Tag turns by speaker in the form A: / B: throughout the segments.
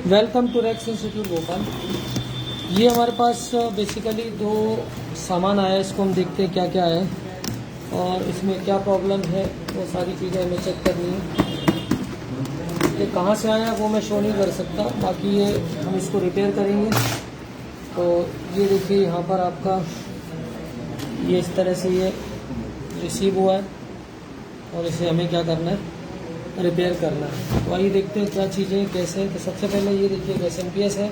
A: Welcome to रैक्स institute Bhopal. ये हमारे पास बेसिकली दो सामान आया है, इसको हम देखते हैं क्या क्या है और इसमें क्या प्रॉब्लम है, वो सारी चीज़ें हमें चेक करनी है। ये कहाँ से आया वो मैं शो नहीं कर सकता, बाकी ये हम इसको रिपेयर करेंगे। तो ये देखिए यहाँ पर आपका ये इस तरह से ये रिसीव हुआ है और इसे हमें क्या करना है, रिपेयर करना है। तो आइए देखते हैं क्या चीज़ें कैसे हैं। तो सबसे पहले ये देखिए SMPS है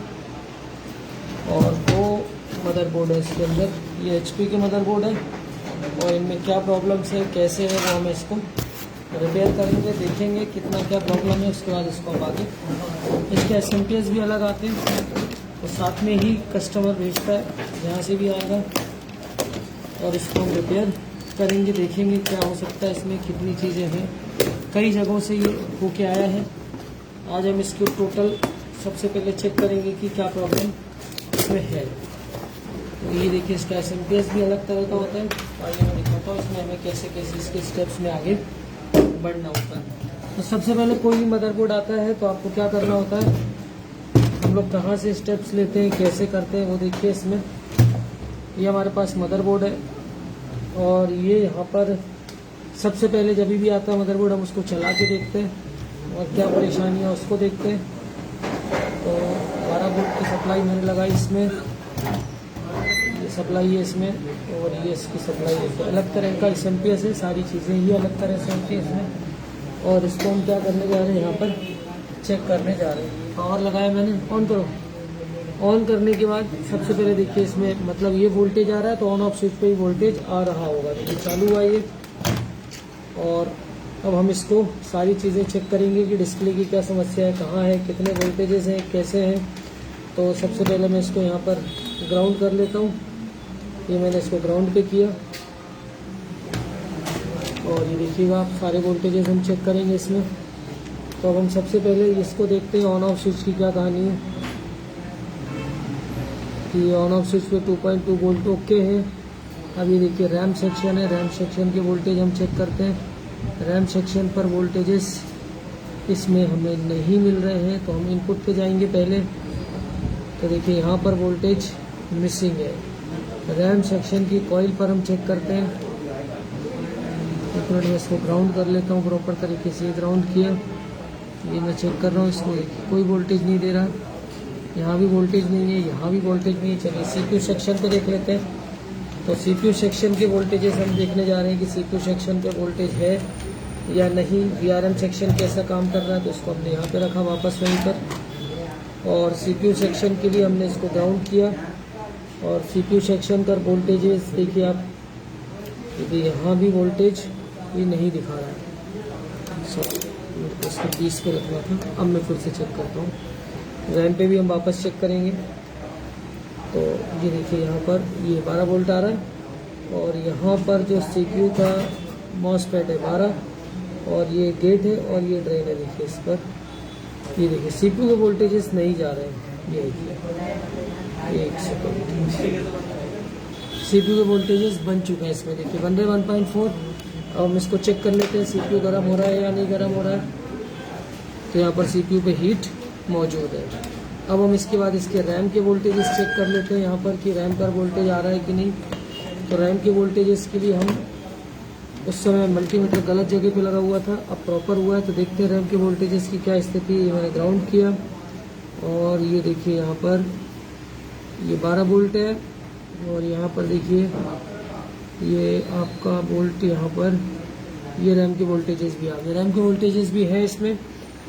A: और दो मदरबोर्ड है इसके अंदर। ये HP के मदरबोर्ड है और इनमें क्या प्रॉब्लम्स है कैसे है वो हम इसको रिपेयर करेंगे, देखेंगे कितना क्या प्रॉब्लम है, उसके बाद इसको हम आगे। इसके SMPS भी अलग आते हैं तो साथ में ही कस्टमर भेजता है, जहाँ से भी आएगा, और इसको हम रिपेयर करेंगे, देखेंगे क्या हो सकता है इसमें, कितनी चीज़ें हैं। कई जगहों से ये होके आया है। आज हम इसको टोटल सबसे पहले चेक करेंगे कि क्या प्रॉब्लम इसमें है। तो ये देखिए इसका SMPS भी अलग तरह का होता है। आइए मैं दिखाता हूँ इसमें हमें कैसे कैसे इसके स्टेप्स में आगे बढ़ना होता है। तो सबसे पहले कोई भी मदरबोर्ड आता है तो आपको क्या करना होता है, हम लोग कहाँ से स्टेप्स लेते हैं, कैसे करते हैं वो देखिए। इसमें ये हमारे पास मदरबोर्ड है और ये यहाँ पर सबसे पहले जब भी आता है मदरबोर्ड हम उसको चला के देखते हैं और क्या परेशानी है उसको देखते हैं। तो 12 वोल्ट की सप्लाई मैंने लगाई इसमें, ये सप्लाई है इसमें और ये इसकी सप्लाई है। तो अलग तरह का SMPS है, सारी चीज़ें ये अलग तरह से होती है इसमें। और इसको हम क्या करने जा रहे हैं, यहाँ पर चेक करने जा रहे हैं। पावर लगाया मैंने, ऑन करो। ऑन करने के बाद सबसे पहले देखिए इसमें मतलब ये वोल्टेज आ रहा है तो ऑन ऑफ स्विच पे ही वोल्टेज आ रहा होगा। तो चालू हुआ ये और अब हम इसको सारी चीज़ें चेक करेंगे कि डिस्प्ले की क्या समस्या है, कहाँ है, कितने वोल्टेजेस हैं, कैसे हैं। तो सबसे पहले मैं इसको यहाँ पर ग्राउंड कर लेता हूँ। ये मैंने इसको ग्राउंड पे किया और ये देखिएगा आप सारे वोल्टेजेस हम चेक करेंगे इसमें। तो अब हम सबसे पहले इसको देखते हैं ऑन ऑफ स्विच की क्या कहानी है। कि ऑन ऑफ स्विच पे 2.2 वोल्ट ओके है। अब ये देखिए रैम सेक्शन है, रैम सेक्शन के वोल्टेज हम चेक करते हैं। रैम सेक्शन पर वोल्टेजेस इसमें हमें नहीं मिल रहे हैं तो हम इनपुट पे जाएंगे पहले। तो देखिए यहाँ पर वोल्टेज मिसिंग है। रैम सेक्शन की कॉइल पर हम चेक करते हैं। एक मिनट में इसको ग्राउंड कर लेता हूँ प्रॉपर तरीके से। ग्राउंड किया, ये मैं चेक कर रहा हूँ इसको, कोई वोल्टेज नहीं दे रहा। यहाँ भी वोल्टेज नहीं है, यहाँ भी वोल्टेज नहीं है। चलिए CPU सेक्शन पे देख लेते हैं। तो CPU सेक्शन के वोल्टेजेस हम देखने जा रहे हैं कि CPU सेक्शन पे वोल्टेज है या नहीं। VRM सेक्शन कैसा काम कर रहा है, तो इसको हमने यहाँ पे रखा वापस वहीं पर। और CPU सेक्शन के लिए हमने इसको ग्राउंड किया और CPU सेक्शन पर वोल्टेजेस देखिए आप, क्योंकि यहाँ भी वोल्टेज ये नहीं दिखा रहा है। सॉरी, इसको 20 पे रखना था। अब मैं फिर से चेक करता हूँ। रैम पे भी हम वापस चेक करेंगे। तो ये देखिए यहाँ पर ये 12 वोल्ट आ रहा है और यहाँ पर जो CPU का मॉसफेट है 12 और ये गेट है और ये ड्रेन है। देखिए इस पर ये देखिए CPU के वोल्टेजेस नहीं जा रहे हैं। ये देखिए एक सेकंड, CPU के वोल्टेजेस बन चुके हैं इसमें, देखिए बन रहे 1.4। अब हम इसको चेक कर लेते हैं CPU गर्म हो रहा है या नहीं गर्म हो रहा है। तो यहाँ पर CPU पे हीट मौजूद है। अब हम इसके बाद इसके रैम के वोल्टेजेस चेक कर लेते हैं यहाँ पर कि रैम पर वोल्टेज आ रहा है कि नहीं। तो रैम के वोल्टेजेस के लिए हम उस समय मल्टीमीटर गलत जगह पे लगा हुआ था, अब प्रॉपर हुआ है। तो देखते हैं रैम के वोल्टेजेस की क्या स्थिति है। ये मैंने ग्राउंड किया और ये देखिए यहाँ पर ये 12 वोल्ट है और यहाँ पर देखिए ये आपका वोल्ट, यहाँ पर ये रैम के वोल्टेजेस भी आ गए। रैम के वोल्टेजेस भी है इसमें।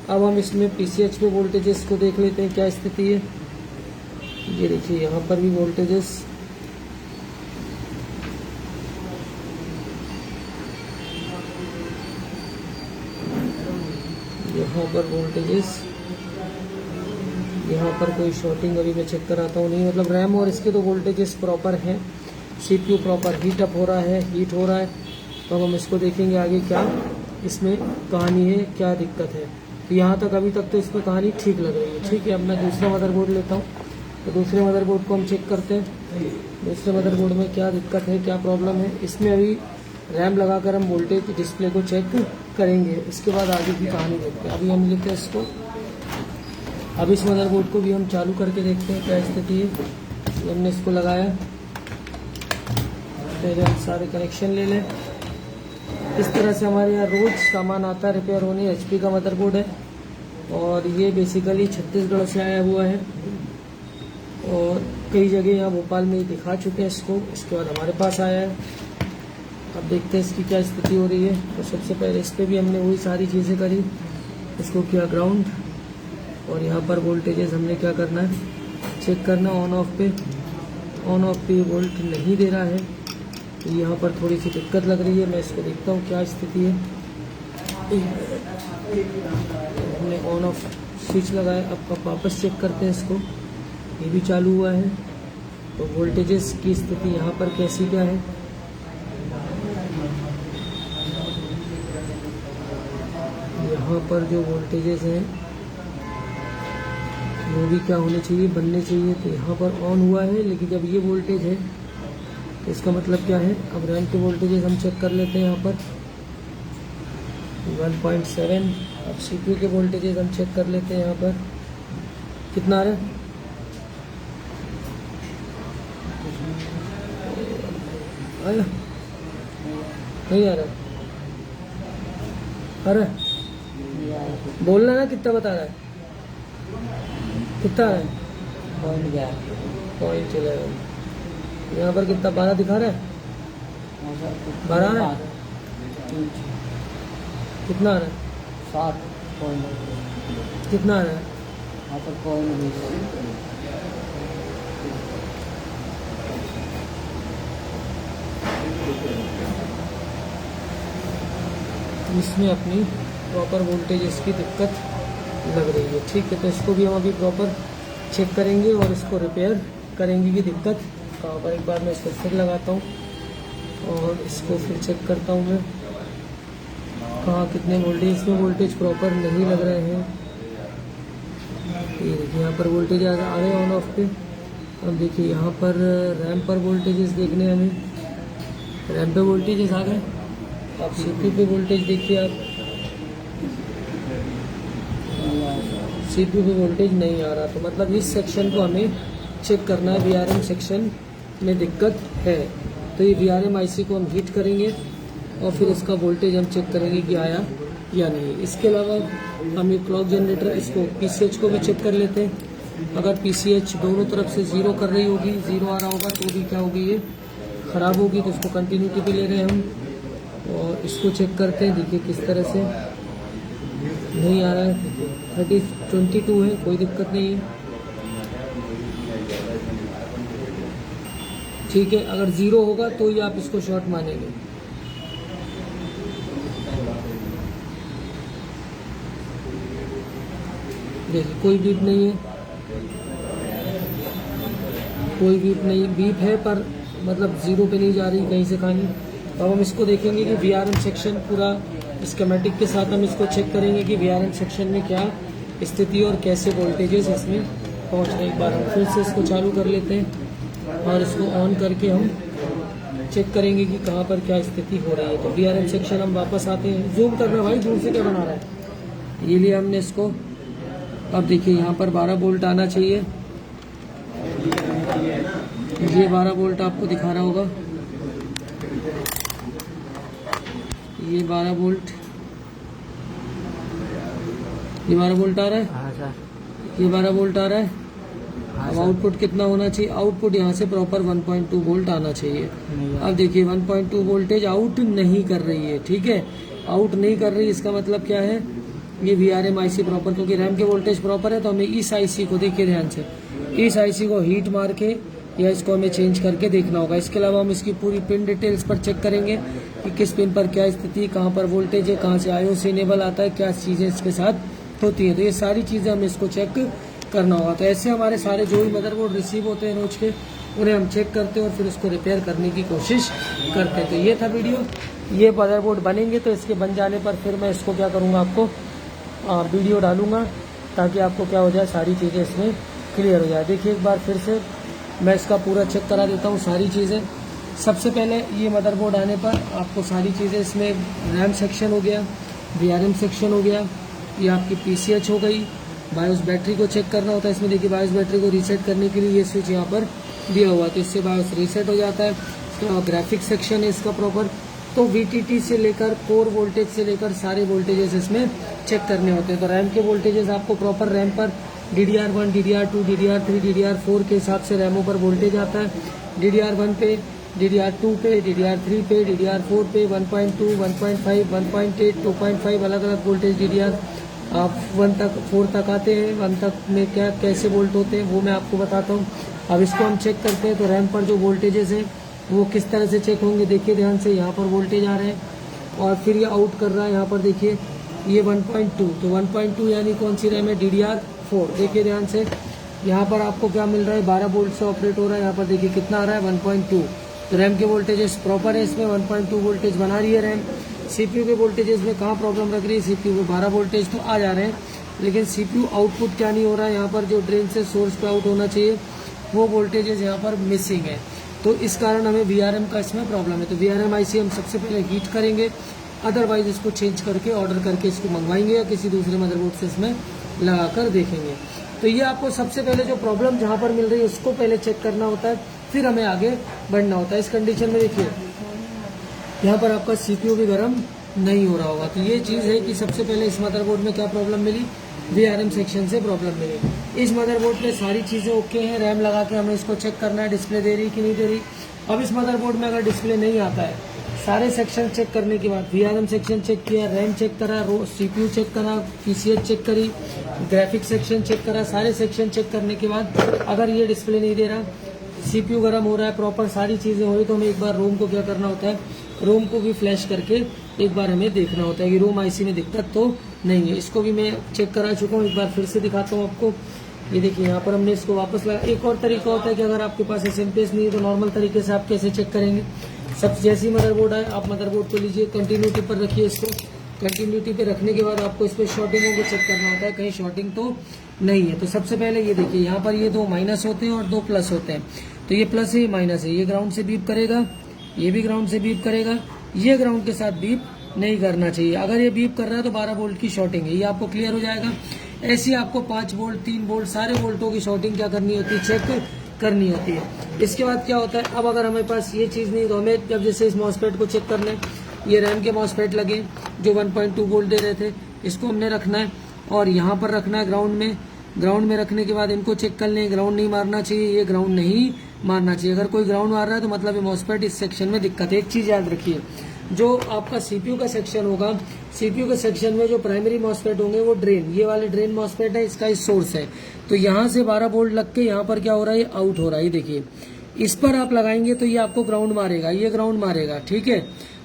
A: अब हम इसमें PCH पे वोल्टेजेस को देख लेते हैं क्या स्थिति है। ये देखिए यहाँ पर भी वोल्टेजेस, यहाँ पर वोल्टेजेस, यहाँ पर कोई शॉर्टिंग अभी मैं चेक कराता हूँ नहीं, मतलब रैम और इसके तो वोल्टेजेस प्रॉपर हैं। CPU प्रॉपर हीट अप हो रहा है, हीट हो रहा है। तो अब हम इसको देखेंगे आगे क्या इसमें कहानी है, क्या दिक्कत है। तो यहाँ तक अभी तक तो इसमें कहानी ठीक लग रही है। ठीक है, अब मैं दूसरा मदरबोर्ड लेता हूँ। तो दूसरे मदरबोर्ड को हम चेक करते हैं, दूसरे मदरबोर्ड में क्या दिक्कत है, क्या प्रॉब्लम है। इसमें अभी रैम लगाकर हम वोल्टेज डिस्प्ले को चेक करेंगे, इसके बाद आगे की कहानी देखते हैं। अभी हम लेते हैं इसको अब इस मदरबोर्ड को भी हम चालू करके देखते हैं क्या स्थिति है। तो हमने इसको लगाया, पहले हम सारे कनेक्शन ले लें। इस तरह से हमारे यहाँ रोज सामान आता है रिपेयर होने। HP का मदरबोर्ड है और ये बेसिकली छत्तीसगढ़ से आया हुआ है और कई जगह यहाँ भोपाल में ही दिखा चुके हैं इसको। इसके बाद हमारे पास आया है। अब देखते हैं इसकी क्या स्थिति हो रही है। तो सबसे पहले इस पर भी हमने वही सारी चीज़ें करी, इसको किया ग्राउंड और यहाँ पर वोल्टेजेस हमने क्या करना है, चेक करना ऑन ऑफ पे। ऑन ऑफ पे वोल्ट नहीं दे रहा है, तो यहाँ पर थोड़ी सी दिक्कत लग रही है। मैं इसको देखता हूँ क्या स्थिति है। हमने ऑन ऑफ स्विच लगाया, अब वापस चेक करते हैं इसको। ये भी चालू हुआ है, तो वोल्टेजेस की स्थिति यहाँ पर कैसी क्या है। यहाँ पर जो वोल्टेजेस हैं वो भी क्या होने चाहिए, बनने चाहिए। तो यहाँ पर ऑन हुआ है, लेकिन जब ये वोल्टेज है तो इसका मतलब क्या है। अब रैम के वोल्टेजेस हम चेक कर लेते हैं। यहाँ पर 1.7। अब CPU के वोल्टेजेस हम चेक कर लेते हैं। यहाँ पर कितना आ रहा है, आया नहीं आ रहा, अरे बोलना ना कितना बता रहा है, कितना है 0.11। यहाँ पर कितना 12 दिखा रहा है, 12 है। कितना आ रहा है,
B: 7
A: कितना आ रहा है, इसमें अपनी प्रॉपर वोल्टेज इसकी दिक्कत लग रही है। ठीक है, तो इसको भी हम अभी प्रॉपर चेक करेंगे और इसको रिपेयर करेंगे कि दिक्कत कहाँ पर। एक बार मैं इसको फिर लगाता हूँ और इसको फिर चेक करता हूँ मैं कहाँ कितने वोल्टेज। इसमें वोल्टेज प्रॉपर नहीं लग रहे हैं। ये देखिए यहाँ पर वोल्टेज आ रहे हैं ऑन ऑफ पे। अब देखिए यहाँ पर रैम पर वोल्टेजेस देखने हमें, रैम पे वोल्टेजेस आ गए। अब CPU पे वोल्टेज देखिए आप, CPU पे वोल्टेज नहीं आ रहा। तो मतलब इस सेक्शन को हमें चेक करना है, VRM सेक्शन में दिक्कत है। तो ये VRM IC को हम हीट करेंगे और फिर इसका वोल्टेज हम चेक करेंगे कि आया या नहीं। इसके अलावा हम ये क्लॉक जनरेटर, इसको PCH को भी चेक कर लेते हैं। अगर PCH दोनों तरफ से 0 कर रही होगी, 0 आ रहा होगा, तो भी क्या होगी, ये ख़राब होगी। तो इसको कंटिन्यूटी पे ले रहे हैं हम और इसको चेक करते हैं। देखिए किस तरह से नहीं आ रहा है, 22 है, कोई दिक्कत नहीं है। ठीक है, अगर 0 होगा तो ही आप इसको शॉर्ट मानेंगे। देखिए कोई बीप नहीं है, कोई बीप नहीं, बीप है पर मतलब 0 पे नहीं जा रही कहीं से कहीं। अब हम इसको देखेंगे कि VRM सेक्शन पूरा स्कीमेटिक के साथ हम इसको चेक करेंगे कि VRM सेक्शन में क्या स्थिति और कैसे वोल्टेजेस इसमें पहुंच रहे। एक बार हम फिर से इसको चालू कर लेते हैं और इसको ऑन करके हम चेक करेंगे कि कहाँ पर क्या स्थिति हो रही है। तो VRM सेक्शन हम वापस आते हैं। जूम करना भाई, दूर से क्या बना रहा है। ये लिए हमने इसको। अब देखिए यहाँ पर 12 वोल्ट आना चाहिए। ये 12 वोल्ट आपको दिखा रहा होगा, ये 12 वोल्ट, ये 12 वोल्ट आ रहा है, ये 12 वोल्ट आ रहा है। अब आउटपुट कितना होना चाहिए, आउटपुट यहाँ से प्रॉपर 1.2 वोल्ट आना चाहिए। अब देखिए 1.2 वोल्टेज आउट नहीं कर रही है। ठीक है, आउट नहीं कर रही, इसका मतलब क्या है, ये VRM IC प्रॉपर, क्योंकि रैम के वोल्टेज प्रॉपर है तो हमें इस IC को, देखिए ध्यान से, इस IC को हीट मार के या इसको हमें चेंज करके देखना होगा। इसके अलावा हम इसकी पूरी पिन डिटेल्स पर चेक करेंगे कि किस पिन पर क्या स्थिति, कहाँ पर वोल्टेज है, कहाँ से IOS इनेबल आता है, क्या चीज़ें इसके साथ होती हैं। तो ये सारी चीज़ें हमें इसको चेक करना होगा। तो ऐसे हमारे सारे जो भी मदरबोर्ड रिसीव होते हैं रोज के, उन्हें हम चेक करते हैं और फिर उसको रिपेयर करने की कोशिश करते हैं। तो ये था वीडियो। ये मदरबोर्ड बनेंगे तो इसके बन जाने पर फिर मैं इसको क्या करूँगा, आपको वीडियो डालूंगा ताकि आपको क्या हो जाए, सारी चीज़ें इसमें क्लियर हो जाए। देखिए एक बार फिर से मैं इसका पूरा चेक करा देता हूँ सारी चीज़ें। सबसे पहले ये मदरबोर्ड आने पर आपको सारी चीज़ें, इसमें रैम सेक्शन हो गया, VRM सेक्शन हो गया, ये आपकी PCH हो गई, बायोस बैटरी को चेक करना होता है। इसमें देखिए बायोस बैटरी को रीसेट करने के लिए ये स्विच यहाँ पर दिया हुआ है, तो इससे बायोस रीसेट हो जाता है। तो ग्राफिक्स सेक्शन है इसका प्रॉपर, तो VTT से लेकर कोर वोल्टेज से लेकर सारे वोल्टेजेस इसमें चेक करने होते हैं। तो रैम के वोल्टेजेस आपको प्रॉपर रैम पर DDR1, DDR2, DDR3, DDR4 के हिसाब से रैमों पर वोल्टेज आता है। DDR1 पे, DDR2 पे, DDR3 पे, DDR4 पे 1.2, 1.5, 1.8, 2.5 अलग अलग वोल्टेज DDR 1 तक 4 तक आते हैं। 1 तक में क्या कैसे वोल्ट होते हैं वो मैं आपको बताता हूँ। अब इसको हम चेक करते हैं, तो रैम पर जो वोल्टेजेस हैं वो किस तरह से चेक होंगे। देखिए ध्यान से, यहाँ पर वोल्टेज आ रहे हैं और फिर ये आउट कर रहा है। यहाँ पर देखिए ये 1.2, तो 1.2 यानी कौन सी रैम है, DDR4। देखिए ध्यान से, यहाँ पर आपको क्या मिल रहा है, 12 वोल्ट से ऑपरेट हो रहा है। यहाँ पर देखिए कितना आ रहा है, 1.2। तो रैम के वोल्टेजेस प्रॉपर है, इसमें 1.2 वोल्टेज बना रही है रैम। CPU के वोल्टेजेस में कहाँ प्रॉब्लम रख रही है, CPU में 12 वोल्टेज तो आ जा रहे हैं, लेकिन CPU आउटपुट क्या नहीं हो रहा है। यहाँ पर जो ड्रेन से सोर्स पे आउट होना चाहिए वो वोल्टेजेस यहाँ पर मिसिंग है, तो इस कारण हमें VRM का इसमें प्रॉब्लम है। तो VRM IC हम सबसे पहले हीट करेंगे, अदरवाइज इसको चेंज करके ऑर्डर करके इसको मंगवाएंगे या किसी दूसरे मदरबोर्ड से इसमें लगा कर देखेंगे। तो ये आपको सबसे पहले जो प्रॉब्लम जहाँ पर मिल रही है उसको पहले चेक करना होता है, फिर हमें आगे बढ़ना होता है। इस कंडीशन में देखिए यहाँ पर आपका CPU भी गर्म नहीं हो रहा होगा, तो ये चीज़ है कि सबसे पहले इस मदरबोर्ड में क्या प्रॉब्लम मिली, VRM सेक्शन से प्रॉब्लम मिली। इस मदरबोर्ड पे सारी चीज़ें ओके हैं, रैम लगा के हमें इसको चेक करना है डिस्प्ले दे रही कि नहीं दे रही। अब इस मदरबोर्ड में अगर डिस्प्ले नहीं आता है, सारे सेक्शन चेक करने के बाद VRM सेक्शन चेक किया, रैम चेक करा, CPU चेक करा, PCH चेक करी, ग्राफिक्स सेक्शन चेक करा, सारे सेक्शन चेक करने के बाद अगर ये डिस्प्ले नहीं दे रहा, CPU गर्म हो रहा है, प्रॉपर सारी चीज़ें हो रही, तो हमें एक बार रोम को क्या करना होता है, रोम को भी फ्लैश करके एक बार हमें देखना होता है कि रोम IC में दिक्कत तो नहीं है। इसको भी मैं चेक करा चुका हूँ, एक बार फिर से दिखाता हूँ आपको। ये देखिए यहाँ पर हमने इसको वापस लगा। एक और तरीका होता है कि अगर आपके पास SMP नहीं है तो नॉर्मल तरीके से आप कैसे चेक करेंगे, सब जैसी मदरबोर्ड है आप मदरबोर्ड को लीजिए, कंटिन्यूटी पर रखिए इसको। कंटिन्यूटी पे रखने के बाद आपको इस पर शॉर्टिंगों को चेक करना होता है, कहीं शॉर्टिंग तो नहीं है। तो सबसे पहले ये देखिए यहाँ पर ये 2 माइनस होते हैं और 2 प्लस होते हैं, तो ये प्लस है ये माइनस है, ये ग्राउंड से बीप करेगा, ये भी ग्राउंड से बीप करेगा, ये ग्राउंड के साथ बीप नहीं करना चाहिए। अगर ये बीप कर रहा है तो 12 वोल्ट की शॉर्टिंग है, ये आपको क्लियर हो जाएगा। ऐसी आपको 5 वोल्ट 3 वोल्ट सारे वोल्टों की शॉर्टिंग क्या करनी होती है, चेक करनी होती है। इसके बाद क्या होता है, अब अगर हमारे पास ये चीज़ नहीं तो हमें जब जैसे इस मॉसफेट को चेक करना है, ये रैम के मॉसफेट लगे जो 1.2 वोल्ट दे रहे थे, इसको हमने रखना है और यहाँ पर रखना है ग्राउंड में। ग्राउंड में रखने के बाद इनको चेक कर लें, ग्राउंड नहीं मारना चाहिए, ये ग्राउंड नहीं मारना चाहिए। अगर कोई ग्राउंड मार रहा है तो मतलब ये मॉसफेट इस सेक्शन में दिक्कत है। एक चीज़ याद रखिए, जो आपका CPU का सेक्शन होगा, CPU के सेक्शन में जो प्राइमरी मॉसफेट होंगे वो ड्रेन, ये वाले ड्रेन मॉसफेट है, इसका सोर्स है। तो यहाँ से 12 वोल्ट लग के यहाँ पर क्या हो रहा है, ये आउट हो रहा है। ये देखिए इस पर आप लगाएंगे तो ये आपको ग्राउंड मारेगा, ये ग्राउंड मारेगा, ठीक है।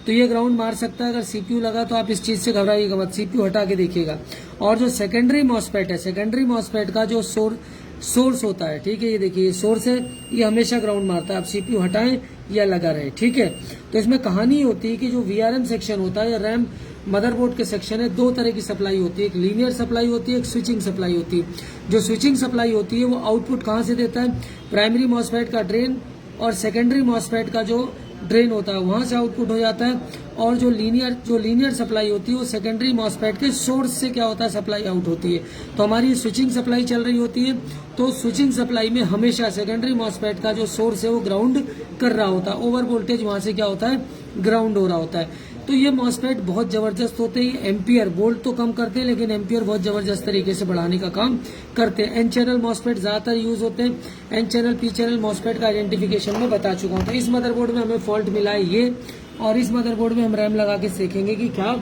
A: तो ये ग्राउंड मार सकता है। अगर CPU लगा तो आप इस चीज से घबराइएगा मत, CPU हटा के देखिएगा। और जो सेकेंडरी मॉसफेट है, सेकेंडरी मॉसफेट का जो सोर्स होता है, ठीक है, ये देखिए ये सोर्स है, ये हमेशा ग्राउंड मारता है। आप CPU हटाएं या लगा रहे, ठीक है। तो इसमें कहानी होती है कि जो VRM सेक्शन होता है या रैम मदरबोर्ड के सेक्शन है, 2 तरह की सप्लाई होती है, एक लीनियर सप्लाई होती है, एक स्विचिंग सप्लाई होती है। जो स्विचिंग सप्लाई होती है वो आउटपुट कहाँ से देता है, प्राइमरी मॉसफेट का ड्रेन और सेकेंडरी मॉसफेट का जो ड्रेन होता है वहां से आउटपुट हो जाता है। और जो लीनियर सप्लाई होती है वो सेकेंडरी मॉसफेट के सोर्स से क्या होता है, सप्लाई आउट होती है। तो हमारी स्विचिंग सप्लाई चल रही होती है, तो स्विचिंग सप्लाई में हमेशा सेकेंडरी मॉसफेट का जो सोर्स है वो ग्राउंड कर रहा होता है, ओवर वोल्टेज वहां से क्या होता है, ग्राउंड हो रहा होता है। तो ये मॉसफेट बहुत जबरदस्त होते हैं, एम्पियर वोल्ट तो कम करते हैं लेकिन एम्पियर बहुत जबरदस्त तरीके से बढ़ाने का काम करते हैं। एन चैनल मॉसफेट ज्यादातर यूज होते हैं, n channel p channel MOSFET का आइडेंटिफिकेशन में बता चुका हूँ। तो इस मदरबोर्ड में हमें फॉल्ट मिला है ये, और इस मदरबोर्ड में हम रैम लगा के देखेंगे कि क्या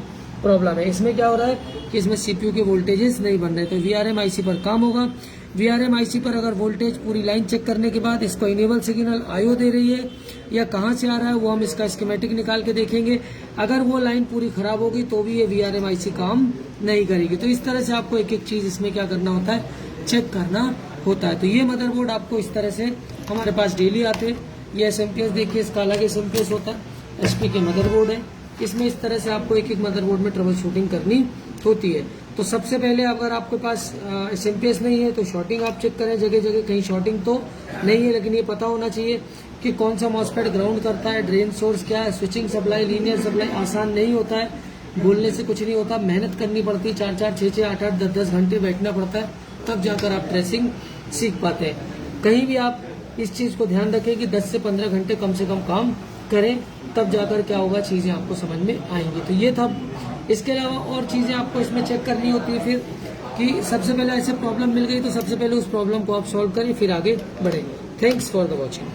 A: प्रॉब्लम है। इसमें क्या हो रहा है कि इसमें CPU के वोल्टेजेस नहीं बन रहे, तो VRM IC पर काम होगा। VRM IC पर अगर वोल्टेज पूरी लाइन चेक करने के बाद इसको इनेबल सिग्नल IO दे रही है या कहाँ से आ रहा है वो हम इसका स्कीमेटिक निकाल के देखेंगे। अगर वो लाइन पूरी खराब होगी तो भी ये VRM IC काम नहीं करेगी। तो इस तरह से आपको एक एक चीज इसमें क्या करना होता है, चेक करना होता है। तो ये मदरबोर्ड आपको इस तरह से हमारे पास डेली आते हैं। ये SMPS देखिए, इसका अलग SMPS होता है, HP के मदरबोर्ड है। इसमें इस तरह से आपको एक एक मदरबोर्ड में ट्रबल शूटिंग करनी होती है। तो सबसे पहले अगर आपके पास SMPS नहीं है तो शॉर्टिंग आप चेक करें, जगह जगह कहीं शॉर्टिंग तो नहीं है, लेकिन ये पता होना चाहिए कि कौन सा मॉसफेट ग्राउंड करता है, ड्रेन सोर्स क्या है, स्विचिंग सप्लाई, लीनियर सप्लाई। आसान नहीं होता है, बोलने से कुछ नहीं होता, मेहनत करनी पड़ती है, 4-4, 6-6, 8-8, 10-10 घंटे बैठना पड़ता है तब जाकर आप ट्रेसिंग सीख पाते हैं। कहीं भी आप इस चीज़ को ध्यान रखें कि 10 से 15 घंटे कम से कम काम करें, तब जाकर क्या होगा, चीज़ें आपको समझ में आएंगी। तो ये था। इसके अलावा और चीज़ें आपको इसमें चेक करनी होती है फिर, कि सबसे पहले ऐसे प्रॉब्लम मिल गई तो सबसे पहले उस प्रॉब्लम को आप सॉल्व करें, फिर आगे बढ़ें। Thanks for the watching.